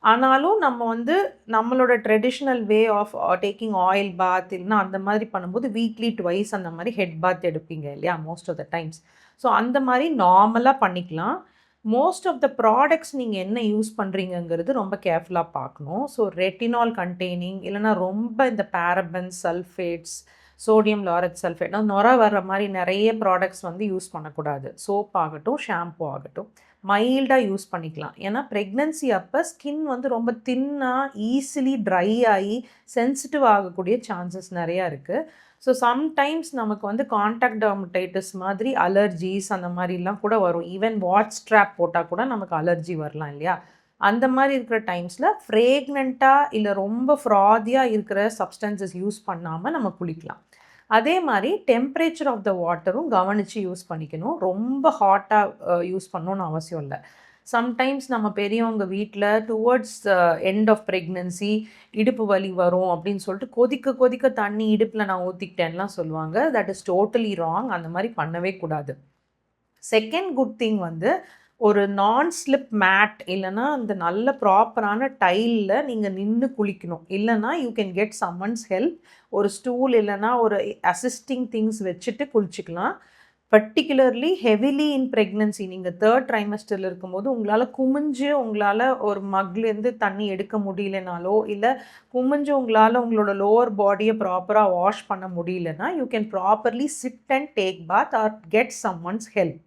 ஆனாலும் நம்ம வந்து நம்மளோட traditional way of taking oil bath இல்லைன்னா அந்த மாதிரி பண்ணும்போது வீக்லி ட்வைஸ் அந்த மாதிரி ஹெட் பாத் எடுப்பீங்க இல்லையா most of the times. So அந்த மாதிரி நார்மலாக பண்ணிக்கலாம். மோஸ்ட் ஆஃப் த ப்ராடக்ட்ஸ் நீங்கள் என்ன யூஸ் பண்ணுறீங்கங்கிறது ரொம்ப கேர்ஃபுல்லாக பார்க்கணும். ஸோ ரெட்டினால் கண்டெய்னிங் இல்லைனா ரொம்ப இந்த parabens, sulphates, sodium laureate sulphate நுர வர்ற மாதிரி நிறைய ப்ராடக்ட்ஸ் வந்து யூஸ் பண்ணக்கூடாது. சோப் ஆகட்டும், ஷாம்பு ஆகட்டும், மைல்டாக யூஸ் பண்ணிக்கலாம். ஏன்னா ப்ரெக்னன்சி அப்போ ஸ்கின் வந்து ரொம்ப தின்னாக ஈஸிலி ட்ரை ஆகி சென்சிட்டிவ் ஆகக்கூடிய சான்சஸ் நிறையா இருக்குது. ஸோ சம்டைம்ஸ் நமக்கு வந்து கான்டாக்ட் டெர்மடைட்டிஸ் மாதிரி அலர்ஜிஸ் அந்த மாதிரிலாம் கூட வரும். ஈவன் வாட்ச் ஸ்ட்ராப் போட்டால் கூட நமக்கு அலர்ஜி வரலாம் இல்லையா? அந்த மாதிரி இருக்கிற டைம்ஸில் ஃப்ரேக்னண்ட்டாக இல்லை ரொம்ப ஃப்ராதியாக இருக்கிற சப்ஸ்டன்சஸ் யூஸ் பண்ணாமல் நம்ம குளிக்கலாம். அதே மாதிரி டெம்பரேச்சர் ஆஃப் த வாட்டரும் கவனித்து யூஸ் பண்ணிக்கணும். ரொம்ப ஹாட்டாக யூஸ் பண்ணணும்னு அவசியம் இல்லை. சம்டைம்ஸ் நம்ம பெரியவங்க வீட்டில் டுவர்ட்ஸ் எண்ட் ஆஃப் ப்ரெக்னன்சி இடுப்பு வலி வரும் அப்படின்னு சொல்லிட்டு கொதிக்க கொதிக்க தண்ணி இடுப்பில் நான் ஊற்றிக்கிட்டேன்லாம் சொல்லுவாங்க. That is totally wrong. அந்த மாதிரி பண்ணவே கூடாது. செகண்ட் குட் திங் வந்து ஒரு நான் ஸ்லிப் மேட் இல்லைன்னா அந்த நல்ல ப்ராப்பரான டைலில் நீங்கள் நின்று குளிக்கணும். இல்லைன்னா you can get someone's help. ஒரு ஸ்டூல் இல்லைன்னா ஒரு அசிஸ்டிங் திங்ஸ் வச்சுட்டு குளிச்சிக்கலாம். பர்டிகுலர்லி ஹெவிலி இன் ப்ரெக்னன்சி நீங்கள் 3rd ட்ரைமஸ்டரில் இருக்கும்போது உங்களால் குமிஞ்சு உங்களால் ஒரு மக்லேருந்து தண்ணி எடுக்க முடியலனாலோ இல்லை குமிஞ்சு உங்களால் உங்களோட லோவர் பாடியை ப்ராப்பராக வாஷ் பண்ண முடியலன்னா you can properly sit and take bath or get someone's help.